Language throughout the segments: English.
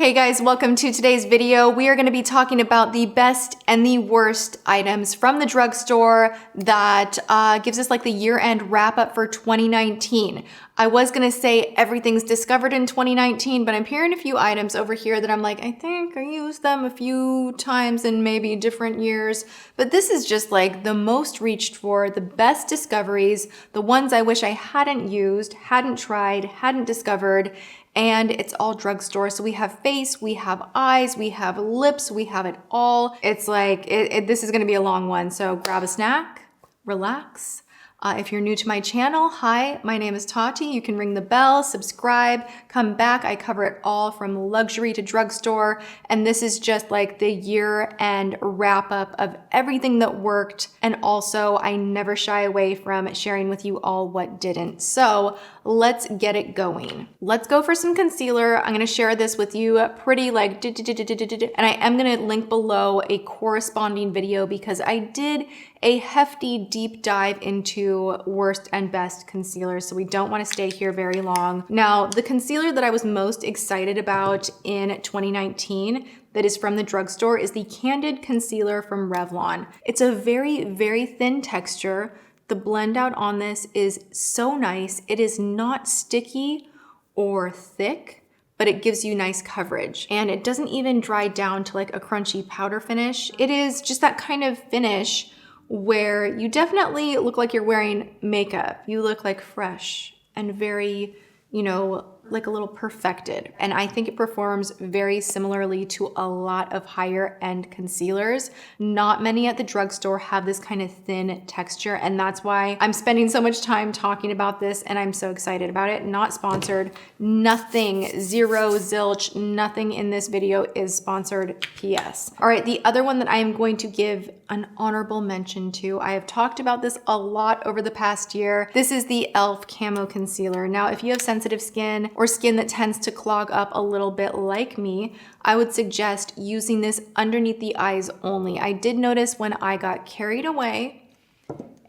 Hey guys, welcome to today's video. We are going to be talking about the best and the worst items from the drugstore that gives us like the year-end wrap-up for 2019. I was going to say everything's discovered in 2019, but I'm hearing a few items over here that I'm like, I think I used them a few times in maybe different years. But this is just like the most reached for, the best discoveries, the ones I wish I hadn't used, hadn't tried, hadn't discovered. And it's all drugstore. So we have face, we have eyes, we have lips, we have it all. It's like, this is gonna be a long one. So grab a snack, relax. If you're new to my channel, hi, my name is Tati. You can ring the bell, subscribe, come back. I cover it all from luxury to drugstore. And this is just like the year-end wrap-up of everything that worked. And also, I never shy away from sharing with you all what didn't. So let's get it going. Let's go for some concealer. I'm gonna share this with you pretty like, and I am gonna link below a corresponding video because I did a hefty deep dive into worst and best concealers, so we don't want to stay here very long. Now, the concealer that I was most excited about in 2019 that is from the drugstore is the Candid concealer from Revlon. It's a very, very thin texture. The blend out on this is so nice. It is not sticky or thick, but it gives you nice coverage. And it doesn't even dry down to like a crunchy powder finish. It is just that kind of finish where you definitely look like you're wearing makeup. You look like fresh and very, you know, like a little perfected. And I think it performs very similarly to a lot of higher end concealers. Not many at the drugstore have this kind of thin texture. And that's why I'm spending so much time talking about this and I'm so excited about it. Not sponsored, nothing, zero, zilch, nothing in this video is sponsored, PS. All right, the other one that I am going to give an honorable mention to, I have talked about this a lot over the past year. This is the e.l.f. Camo Concealer. Now, if you have sensitive skin or skin that tends to clog up a little bit like me, I would suggest using this underneath the eyes only. I did notice when I got carried away,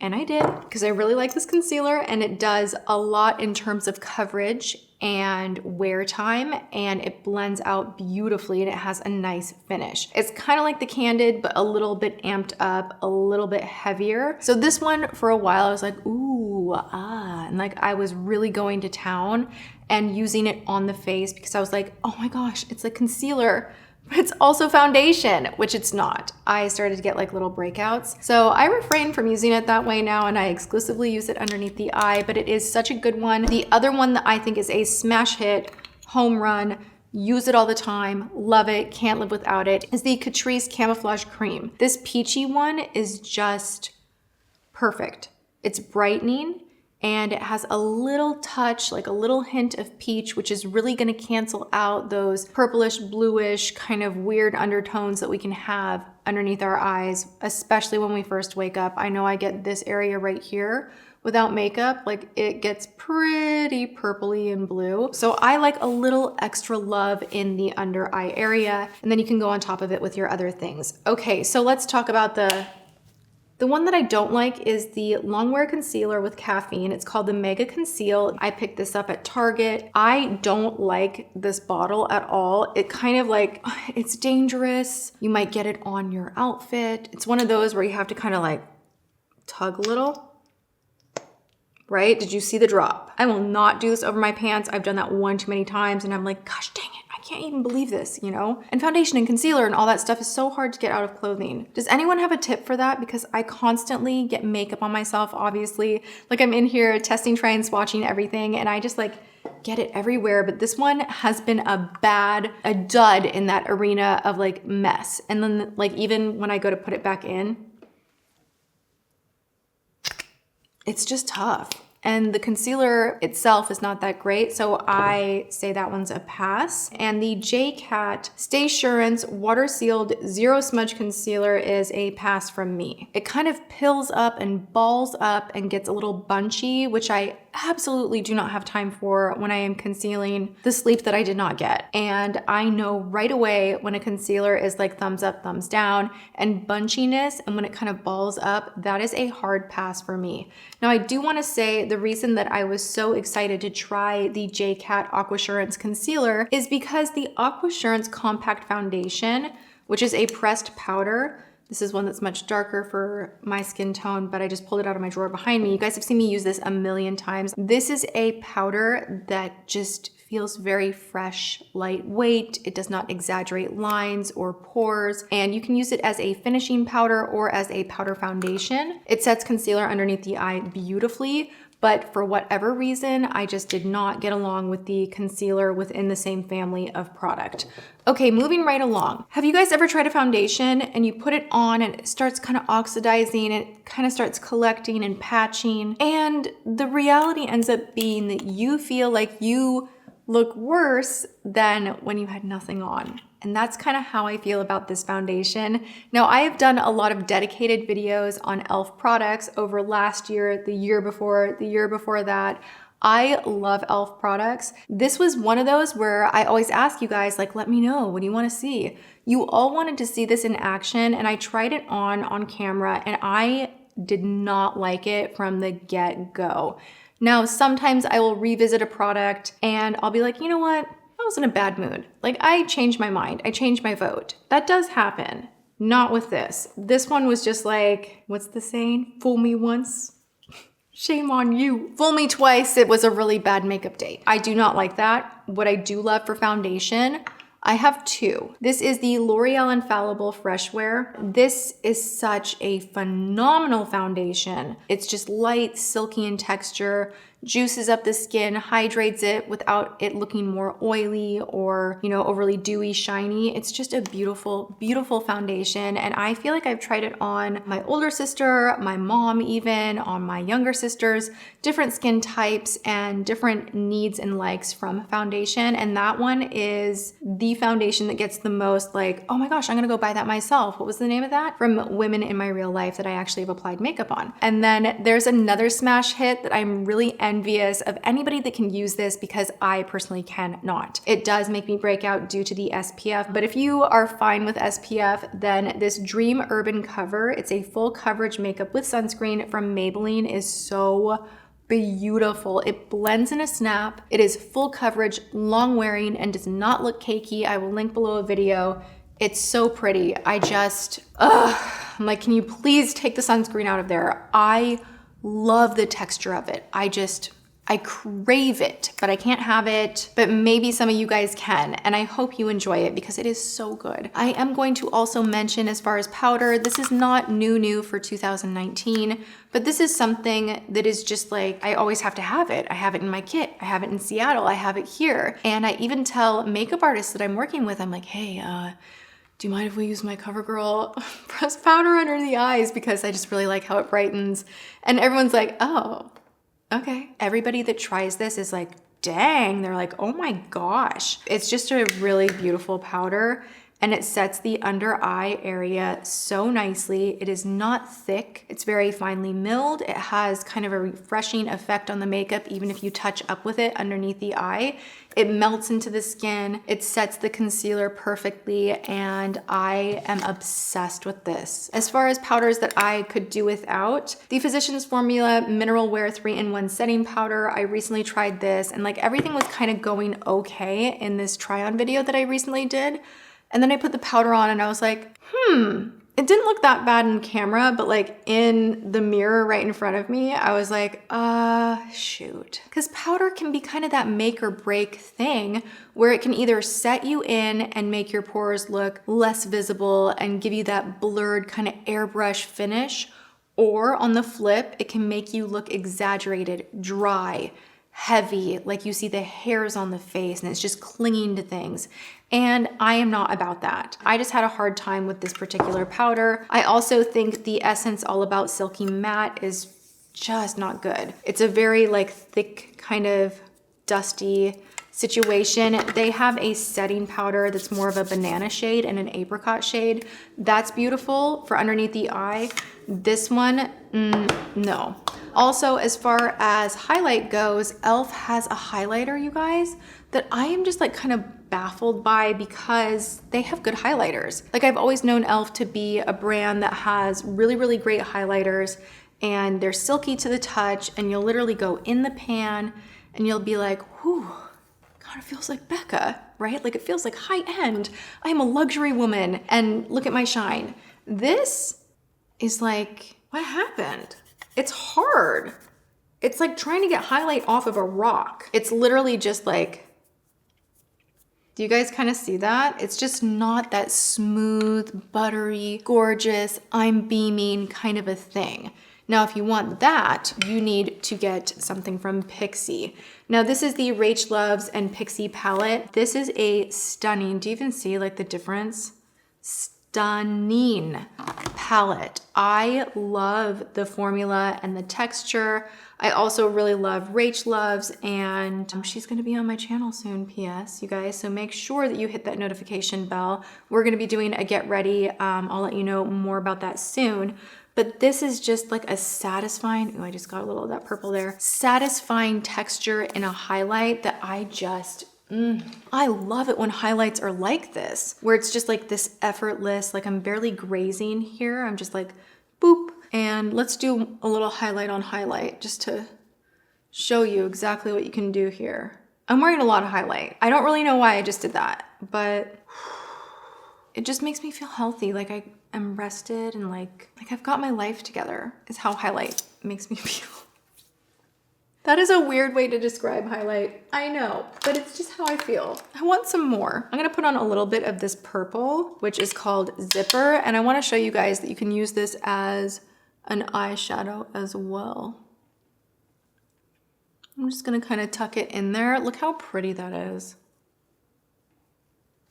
and I did, because I really like this concealer and it does a lot in terms of coverage and wear time, and it blends out beautifully and it has a nice finish. It's kind of like the Candid, but a little bit amped up, a little bit heavier. So this one, for a while, I was like, ooh, and like I was really going to town and using it on the face because I was like, oh my gosh, it's like concealer, but it's also foundation, which it's not. I started to get like little breakouts. So I refrain from using it that way now and I exclusively use it underneath the eye, but it is such a good one. The other one that I think is a smash hit, home run, use it all the time, love it, can't live without it, is the Catrice Camouflage Cream. This peachy one is just perfect. It's brightening and it has a little touch, like a little hint of peach, which is really gonna cancel out those purplish, bluish, kind of weird undertones that we can have underneath our eyes, especially when we first wake up. I know I get this area right here without makeup, like it gets pretty purpley and blue. So I like a little extra love in the under eye area, and then you can go on top of it with your other things. Okay, so let's talk about the one that I don't like is the Longwear Concealer with Caffeine. It's called the Mega Conceal. I picked this up at Target. I don't like this bottle at all. It kind of like, it's dangerous. You might get it on your outfit. It's one of those where you have to kind of like tug a little, right? Did you see the drop? I will not do this over my pants. I've done that one too many times and I'm like, gosh dang it. I can't even believe this, you know? And foundation and concealer and all that stuff is so hard to get out of clothing. Does anyone have a tip for that? Because I constantly get makeup on myself, obviously. Like I'm in here testing, trying, swatching everything, and I just like get it everywhere. But this one has been a dud in that arena of like mess. And then like even when I go to put it back in, it's just tough. And the concealer itself is not that great, so I say that one's a pass. And the J-Cat Staysurance Water Sealed Zero Smudge Concealer is a pass from me. It kind of pills up and balls up and gets a little bunchy, which I absolutely do not have time for when I am concealing the sleep that I did not get. And I know right away when a concealer is like thumbs up, thumbs down, and bunchiness, and when it kind of balls up, that is a hard pass for me. Now, I do want to say the reason that I was so excited to try the JCat Aquasurance Concealer is because the Aquasurance Compact Foundation, which is a pressed powder, this is one that's much darker for my skin tone, but I just pulled it out of my drawer behind me. You guys have seen me use this a million times. This is a powder that just feels very fresh, lightweight. It does not exaggerate lines or pores, and you can use it as a finishing powder or as a powder foundation. It sets concealer underneath the eye beautifully, but for whatever reason, I just did not get along with the concealer within the same family of product. Okay, moving right along. Have you guys ever tried a foundation and you put it on and it starts kind of oxidizing, it kind of starts collecting and patching, and the reality ends up being that you feel like you look worse than when you had nothing on? And that's kind of how I feel about this foundation. Now, I have done a lot of dedicated videos on e.l.f. products over last year, the year before that. I love e.l.f. products. This was one of those where I always ask you guys, like, let me know, what do you want to see? You all wanted to see this in action, and I tried it on camera, and I did not like it from the get-go. Now, sometimes I will revisit a product and I'll be like, you know what? I was in a bad mood. Like, I changed my mind. I changed my vote. That does happen. Not with this. This one was just like, what's the saying? Fool me once, shame on you. Fool me twice, it was a really bad makeup day. I do not like that. What I do love for foundation, I have two. This is the L'Oreal Infallible Fresh Wear. This is such a phenomenal foundation. It's just light, silky in texture, juices up the skin, hydrates it without it looking more oily or, you know, overly dewy, shiny. It's just a beautiful, beautiful foundation. And I feel like I've tried it on my older sister, my mom even, on my younger sisters, different skin types and different needs and likes from foundation. And that one is the foundation that gets the most like, oh my gosh, I'm gonna go buy that myself. What was the name of that? From women in my real life that I actually have applied makeup on. And then there's another smash hit that I'm really envious of anybody that can use this because I personally cannot. It does make me break out due to the SPF, but if you are fine with SPF, then this Dream Urban Cover, it's a full coverage makeup with sunscreen from Maybelline, is so beautiful. It blends in a snap. It is full coverage, long wearing, and does not look cakey. I will link below a video. It's so pretty. I'm like, can you please take the sunscreen out of there? I love the texture of it. I crave it, but I can't have it, but maybe some of you guys can, and I hope you enjoy it because it is so good. I am going to also mention, as far as powder, this is not new for 2019, but this is something that is just like, I always have to have it. I have it in my kit. I have it in Seattle. I have it here. And I even tell makeup artists that I'm working with, I'm like, hey, do you mind if we use my CoverGirl pressed powder under the eyes? Because I just really like how it brightens. And everyone's like, oh, okay. Everybody that tries this is like, dang, they're like, oh my gosh. It's just a really beautiful powder, and it sets the under eye area so nicely. It is not thick. It's very finely milled. It has kind of a refreshing effect on the makeup, even if you touch up with it underneath the eye. It melts into the skin. It sets the concealer perfectly, and I am obsessed with this. As far as powders that I could do without, the Physicians Formula Mineral Wear 3-in-1 Setting Powder, I recently tried this, and like everything was kind of going okay in this try-on video that I recently did. And then I put the powder on and I was like, it didn't look that bad in camera, but like in the mirror right in front of me, I was like, shoot. Because powder can be kind of that make or break thing where it can either set you in and make your pores look less visible and give you that blurred kind of airbrush finish, or on the flip, it can make you look exaggerated, dry, heavy, like you see the hairs on the face and it's just clinging to things. And I am not about that. I just had a hard time with this particular powder. I also think the Essence All About Silky Matte is just not good. It's a very like thick, kind of dusty situation. They have a setting powder that's more of a banana shade and an apricot shade. That's beautiful for underneath the eye. This one, no. Also, as far as highlight goes, e.l.f. has a highlighter, you guys, that I am just like kind of baffled by because they have good highlighters. Like I've always known e.l.f. to be a brand that has really, really great highlighters, and they're silky to the touch, and you'll literally go in the pan and you'll be like, whew, God, it feels like Becca, right? Like it feels like high end. I am a luxury woman and look at my shine. This is like, what happened? It's hard. It's like trying to get highlight off of a rock. It's literally just like, do you guys kind of see that? It's just not that smooth, buttery, gorgeous, I'm beaming kind of a thing. Now, if you want that, you need to get something from PIXI. Now, this is the Rach Loves and PIXI palette. This is a stunning, do you even see like the difference? Stunning palette. I love the formula and the texture. I also really love Rach Loves, and she's gonna be on my channel soon, PS, you guys. So make sure that you hit that notification bell. We're gonna be doing a get ready. I'll let you know more about that soon. But this is just like a satisfying, oh, I just got a little of that purple there. Satisfying texture in a highlight that I just, I love it when highlights are like this, where it's just like this effortless, like I'm barely grazing here. I'm just like, boop. And let's do a little highlight on highlight just to show you exactly what you can do here. I'm wearing a lot of highlight. I don't really know why I just did that, but it just makes me feel healthy. Like I'm rested and like I've got my life together is how highlight makes me feel. That is a weird way to describe highlight. I know, but it's just how I feel. I want some more. I'm gonna put on a little bit of this purple, which is called Zipper. And I wanna show you guys that you can use this as an eyeshadow as well. I'm just gonna kind of tuck it in there. Look how pretty that is.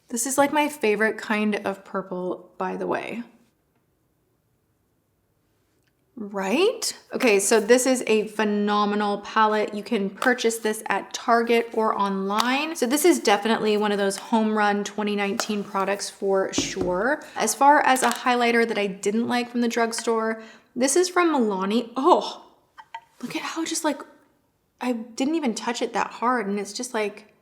This is like my favorite kind of purple, by the way. Right? Okay, so this is a phenomenal palette. You can purchase this at Target or online. So this is definitely one of those home run 2019 products for sure. As far as a highlighter that I didn't like from the drugstore, this is from MILANI. Oh, look at how just like, I didn't even touch it that hard, and it's just like,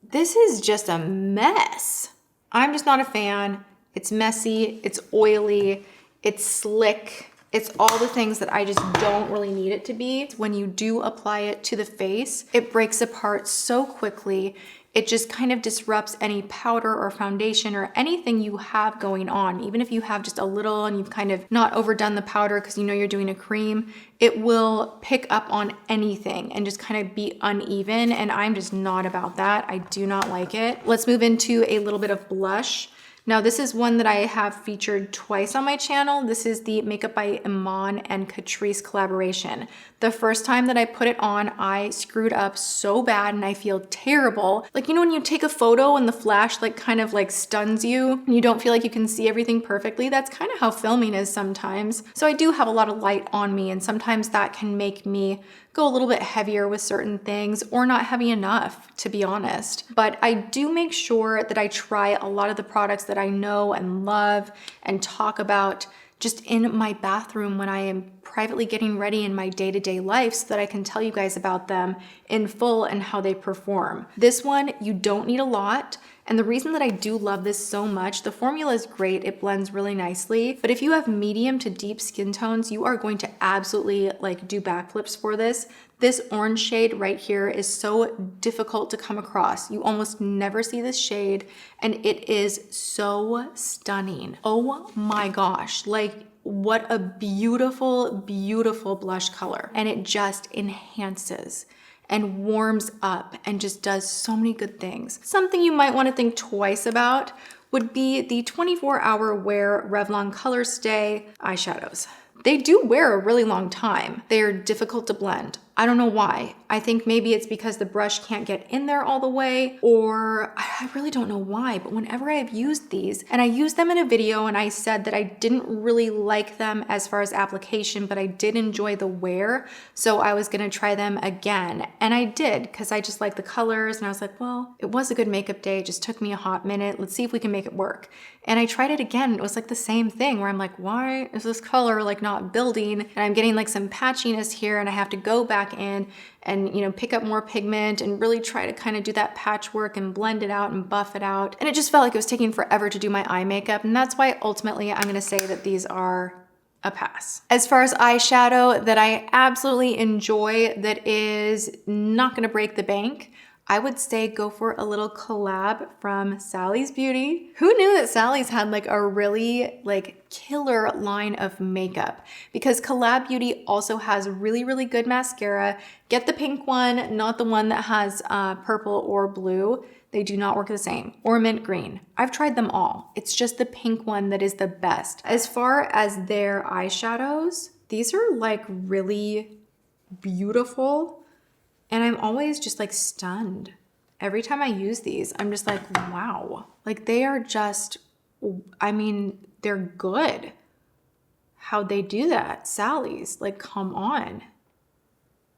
this is just a mess. I'm just not a fan. It's messy, it's oily, it's slick. It's all the things that I just don't really need it to be. When you do apply it to the face, it breaks apart so quickly. It just kind of disrupts any powder or foundation or anything you have going on. Even if you have just a little and you've kind of not overdone the powder because you know you're doing a cream, it will pick up on anything and just kind of be uneven. And I'm just not about that. I do not like it. Let's move into a little bit of blush. Now this is one that I have featured twice on my channel. This is the Makeup by Iman and Catrice collaboration. The first time that I put it on, I screwed up so bad and I feel terrible. Like, you know when you take a photo and the flash like kind of like stuns you and you don't feel like you can see everything perfectly? That's kind of how filming is sometimes. So I do have a lot of light on me, and sometimes that can make me go a little bit heavier with certain things, or not heavy enough, to be honest. But I do make sure that I try a lot of the products that I know and love and talk about just in my bathroom when I am privately getting ready in my day-to-day life, so that I can tell you guys about them in full and how they perform. This one, you don't need a lot. And the reason that I do love this so much, the formula is great, it blends really nicely, but if you have medium to deep skin tones, you are going to absolutely like do backflips for this. This orange shade right here is so difficult to come across. You almost never see this shade, and it is so stunning. Oh my gosh, like what a beautiful, beautiful blush color. And it just enhances and warms up and just does so many good things. Something you might want to think twice about would be the 24-hour wear Revlon Color Stay eyeshadows. They do wear a really long time. They are difficult to blend. I don't know why. I think maybe it's because the brush can't get in there all the way, or I really don't know why, but whenever I've used these, and I used them in a video and I said that I didn't really like them as far as application, but I did enjoy the wear, so I was gonna try them again. And I did, because I just like the colors, and I was like, well, it was a good makeup day, it just took me a hot minute, let's see if we can make it work. And I tried it again, and it was like the same thing, where I'm like, why is this color like not building? And I'm getting like some patchiness here, and I have to go back in and, you know, pick up more pigment and really try to kind of do that patchwork and blend it out and buff it out. And it just felt like it was taking forever to do my eye makeup. And that's why ultimately I'm gonna say that these are a pass. As far as eyeshadow that I absolutely enjoy that is not gonna break the bank, I would say go for a little collab from Sally's Beauty. Who knew that Sally's had like a really like killer line of makeup? Because COLLAB Beauty also has really, really good mascara. Get the pink one, not the one that has purple or blue. They do not work the same. Or mint green. I've tried them all. It's just the pink one that is the best. As far as their eyeshadows, these are like really beautiful. And I'm always just like stunned. Every time I use these, I'm just like, wow. Like they are just, I mean, they're good. How'd they do that? Sally's, like, come on.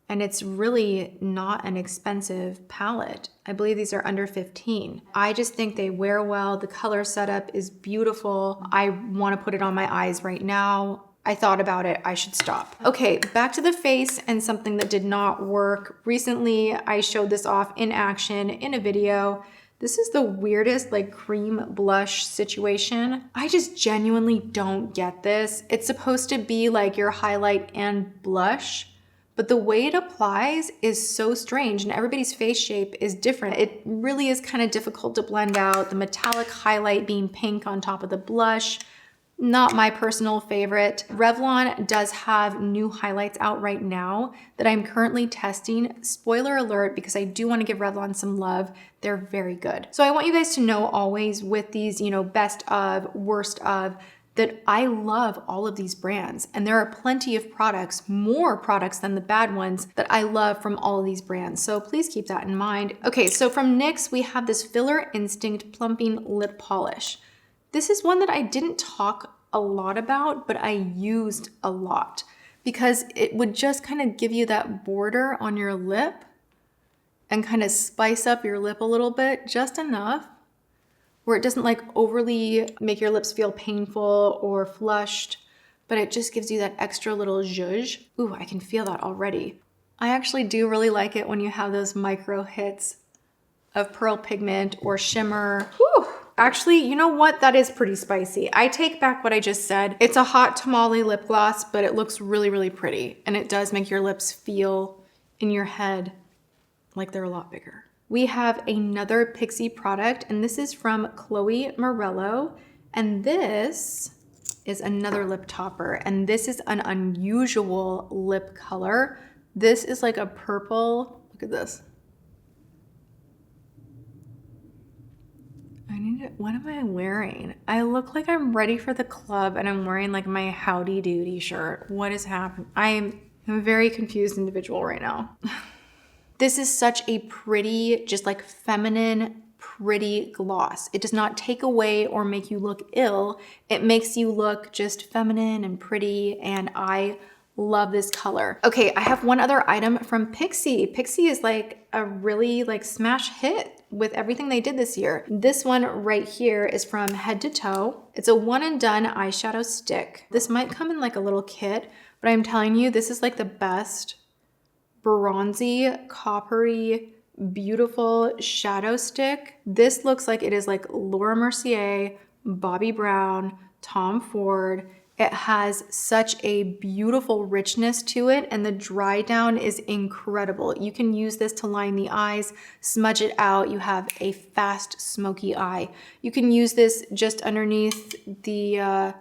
And it's really not an expensive palette. I believe these are under 15. I just think they wear well. The color setup is beautiful. I want to put it on my eyes right now. I thought about it, I should stop. Okay, back to the face and something that did not work. Recently, I showed this off in action in a video. This is the weirdest like cream blush situation. I just genuinely don't get this. It's supposed to be like your highlight and blush, but the way it applies is so strange and everybody's face shape is different. It really is kind of difficult to blend out. The metallic highlight being pink on top of the blush. Not my personal favorite. Revlon does have new highlights out right now that I'm currently testing. Spoiler alert, because I do want to give Revlon some love. They're very good. So I want you guys to know always with these, you know, best of, worst of, that I love all of these brands. And there are plenty of products, more products than the bad ones, that I love from all of these brands. So please keep that in mind. Okay, so from NYX, we have this Filler Instinct Plumping Lip Polish. This is one that I didn't talk a lot about, but I used a lot because it would just kind of give you that border on your lip and kind of spice up your lip a little bit, just enough where it doesn't like overly make your lips feel painful or flushed, but it just gives you that extra little zhuzh. Ooh, I can feel that already. I actually do really like it when you have those micro hits of pearl pigment or shimmer. Whew. Actually, you know what? That is pretty spicy. I take back what I just said. It's a hot tamale lip gloss, but it looks really, really pretty. And it does make your lips feel in your head like they're a lot bigger. We have another PIXI product, and this is from Chloe Morello. And this is another lip topper. And this is an unusual lip color. This is like a purple. Look at this. What am I wearing? I look like I'm ready for the club and I'm wearing like my Howdy Doody shirt. What is happening? I'm a very confused individual right now. This is such a pretty, just like feminine, pretty gloss. It does not take away or make you look ill. It makes you look just feminine and pretty, and I love this color. Okay, I have one other item from PIXI. PIXI is like a really like smash hit with everything they did this year. This one right here is from Head to Toe. It's a one and done eyeshadow stick. This might come in like a little kit, but I'm telling you, this is like the best bronzy, coppery, beautiful shadow stick. This looks like it is like Laura Mercier, Bobbi Brown, Tom Ford. It has such a beautiful richness to it, and the dry down is incredible. You can use this to line the eyes, smudge it out. You have a fast, smoky eye. You can use this just underneath the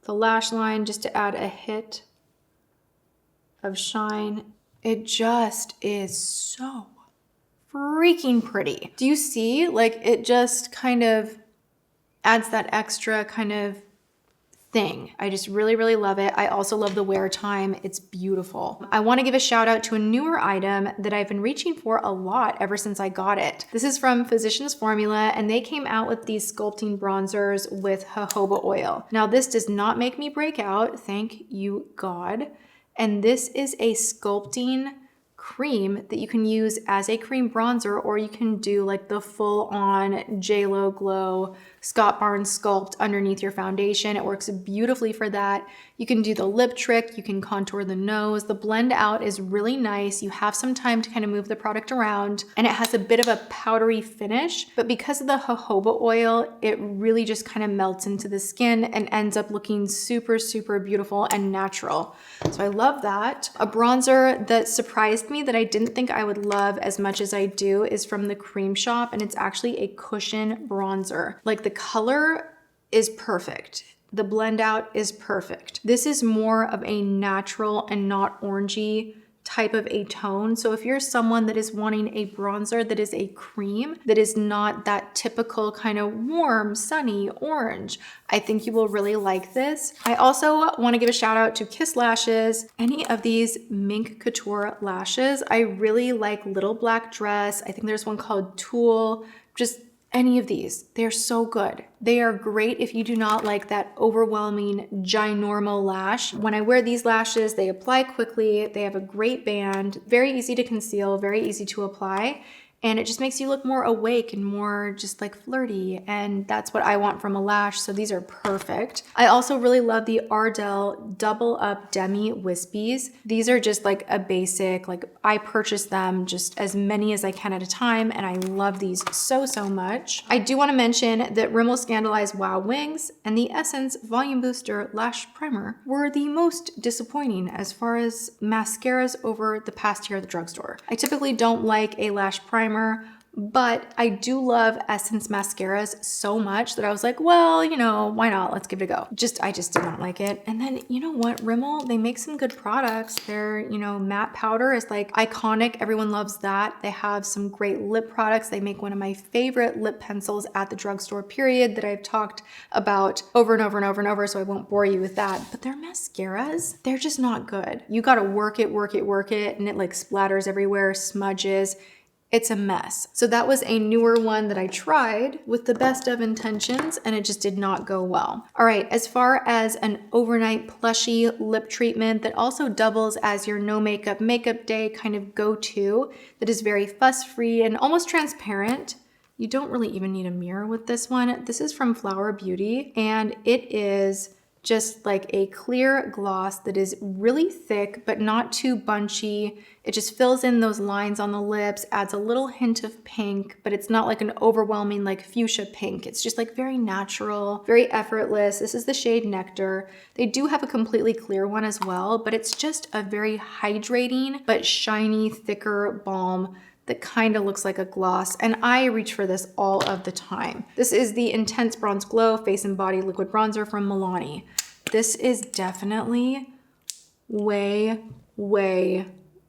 lash line just to add a hit of shine. It just is so freaking pretty. Do you see? Like, it just kind of adds that extra kind of thing. I just really, really love it. I also love the wear time. It's beautiful. I want to give a shout out to a newer item that I've been reaching for a lot ever since I got it. This is from Physicians Formula, and they came out with these sculpting bronzers with jojoba oil. Now, this does not make me break out, thank you God. And this is a sculpting cream that you can use as a cream bronzer, or you can do like the full-on JLo Glow Scott Barnes sculpt underneath your foundation. It works beautifully for that. You can do the lip trick, you can contour the nose. The blend out is really nice. You have some time to kind of move the product around, and it has a bit of a powdery finish, but because of the jojoba oil, it really just kind of melts into the skin and ends up looking super, super beautiful and natural. So I love that. A bronzer that surprised me that I didn't think I would love as much as I do is from the Cream Shop, and it's actually a cushion bronzer. Like, the color is perfect. The blend out is perfect. This is more of a natural and not orangey type of a tone. So if you're someone that is wanting a bronzer that is a cream, that is not that typical kind of warm, sunny orange, I think you will really like this. I also want to give a shout out to Kiss Lashes. Any of these Mink Couture lashes, I really like Little Black Dress. I think there's one called Tulle. Just any of these, they're so good. They are great if you do not like that overwhelming, ginormal lash. When I wear these lashes, they apply quickly. They have a great band, very easy to conceal, very easy to apply. And it just makes you look more awake and more just like flirty. And that's what I want from a lash. So these are perfect. I also really love the Ardell Double Up Demi Wispies. These are just like a basic, like I purchase them just as many as I can at a time. And I love these so, so much. I do want to mention that Rimmel Scandalized Wow Wings and the Essence Volume Booster Lash Primer were the most disappointing as far as mascaras over the past year at the drugstore. I typically don't like a lash primer, but I do love Essence mascaras so much that I was like, well, you know, why not? Let's give it a go. I just did not like it. And then, you know what, Rimmel, they make some good products. Their, you know, matte powder is like iconic. Everyone loves that. They have some great lip products. They make one of my favorite lip pencils at the drugstore, period, that I've talked about over and over and over and over, so I won't bore you with that. But their mascaras, they're just not good. You gotta work it, work it, work it, and it like splatters everywhere, smudges. It's a mess. So that was a newer one that I tried with the best of intentions, and it just did not go well. All right, as far as an overnight plushy lip treatment that also doubles as your no makeup day kind of go-to, that is very fuss-free and almost transparent. You don't really even need a mirror with this one. This is from Flower Beauty, and it is just like a clear gloss that is really thick, but not too bunchy. It just fills in those lines on the lips, adds a little hint of pink, but it's not like an overwhelming like fuchsia pink. It's just like very natural, very effortless. This is the shade Nectar. They do have a completely clear one as well, but it's just a very hydrating, but shiny, thicker balm that kind of looks like a gloss, and I reach for this all of the time. This is the Intense Bronze Glow Face and Body Liquid Bronzer from MILANI. This is definitely way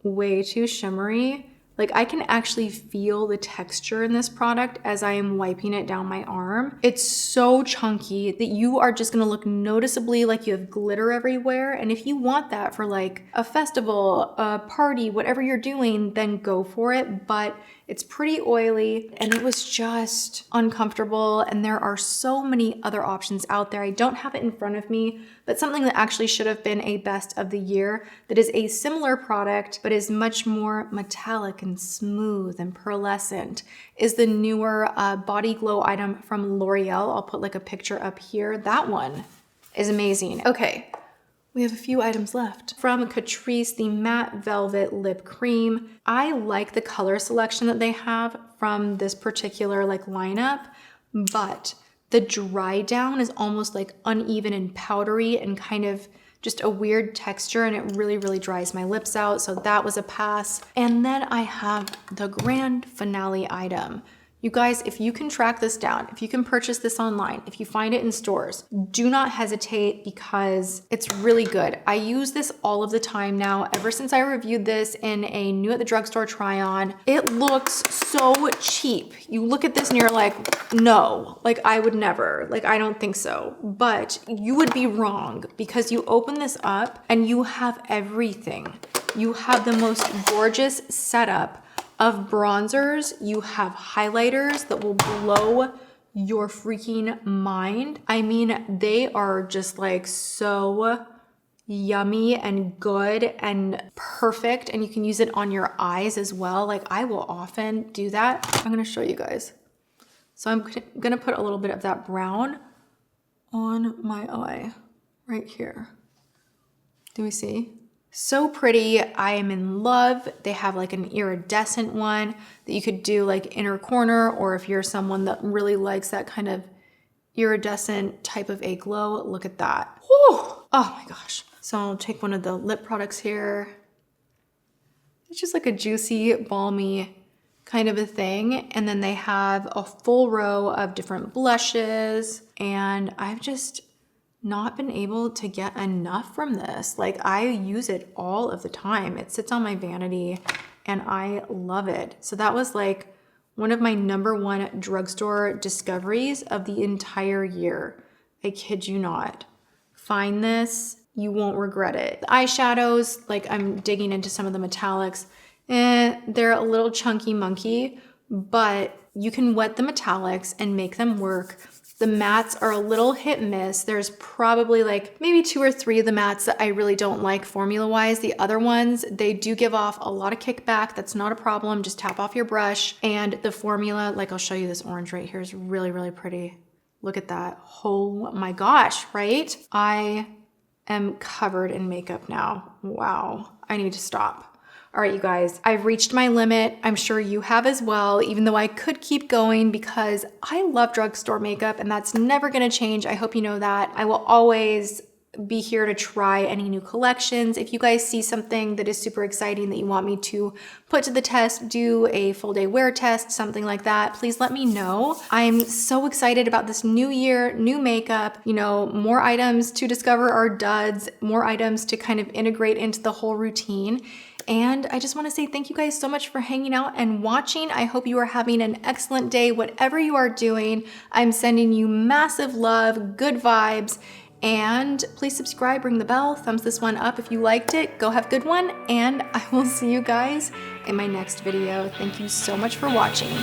too shimmery. Like, I can actually feel the texture in this product as I am wiping it down my arm. It's so chunky that you are just gonna look noticeably like you have glitter everywhere. And if you want that for like a festival, a party, whatever you're doing, then go for it. But it's pretty oily and it was just uncomfortable. And there are so many other options out there. I don't have it in front of me, but something that actually should have been a best of the year that is a similar product, but is much more metallic and smooth and pearlescent is the newer body glow item from L'Oreal. I'll put like a picture up here. That one is amazing. Okay. We have a few items left. From Catrice, the Matte Velvet Lip Cream. I like the color selection that they have from this particular like lineup, but the dry down is almost like uneven and powdery and kind of just a weird texture, and it really dries my lips out. So that was a pass. And then I have the grand finale item. You guys, if you can track this down, if you can purchase this online, if you find it in stores, do not hesitate because it's really good. I use this all of the time now. Ever since I reviewed this in a new at the drugstore try on, it looks so cheap. You look at this and you're like, no, like I would never, like I don't think so. But you would be wrong because you open this up and you have everything. You have the most gorgeous setup of bronzers. You have highlighters that will blow your freaking mind. I mean, they are just like so yummy and good and perfect, and you can use it on your eyes as well. Like I will often do that. I'm gonna show you guys. So I'm gonna put a little bit of that brown on my eye right here. Do we see? So pretty. I am in love. They have like an iridescent one that you could do like inner corner, or if you're someone that really likes that kind of iridescent type of a glow, look at that. Whew. Oh my gosh. So I'll take one of the lip products here. It's just like a juicy, balmy kind of a thing. And then they have a full row of different blushes, and I've just not been able to get enough from this. Like I use it all of the time. It sits on my vanity and I love it. So that was like one of my #1 drugstore discoveries of the entire year. I kid you not. Find this, you won't regret it. The eyeshadows, like I'm digging into some of the metallics, they're a little chunky monkey, but you can wet the metallics and make them work. The mattes are a little hit and miss. There's probably like maybe 2 or 3 of the mattes that I really don't like formula-wise. The other ones, they do give off a lot of kickback. That's not a problem. Just tap off your brush. And the formula, like I'll show you this orange right here, is really, really pretty. Look at that. Oh my gosh, right? I am covered in makeup now. Wow, I need to stop. All right, you guys, I've reached my limit. I'm sure you have as well, even though I could keep going because I love drugstore makeup and that's never gonna change. I hope you know that. I will always be here to try any new collections. If you guys see something that is super exciting that you want me to put to the test, do a full day wear test, something like that, please let me know. I'm so excited about this new year, new makeup, you know, more items to discover our duds, more items to kind of integrate into the whole routine. And I just want to say thank you guys so much for hanging out and watching. I hope you are having an excellent day, whatever you are doing. I'm sending you massive love, good vibes, and please subscribe, ring the bell, thumbs this one up if you liked it. Go have a good one, and I will see you guys in my next video. Thank you so much for watching.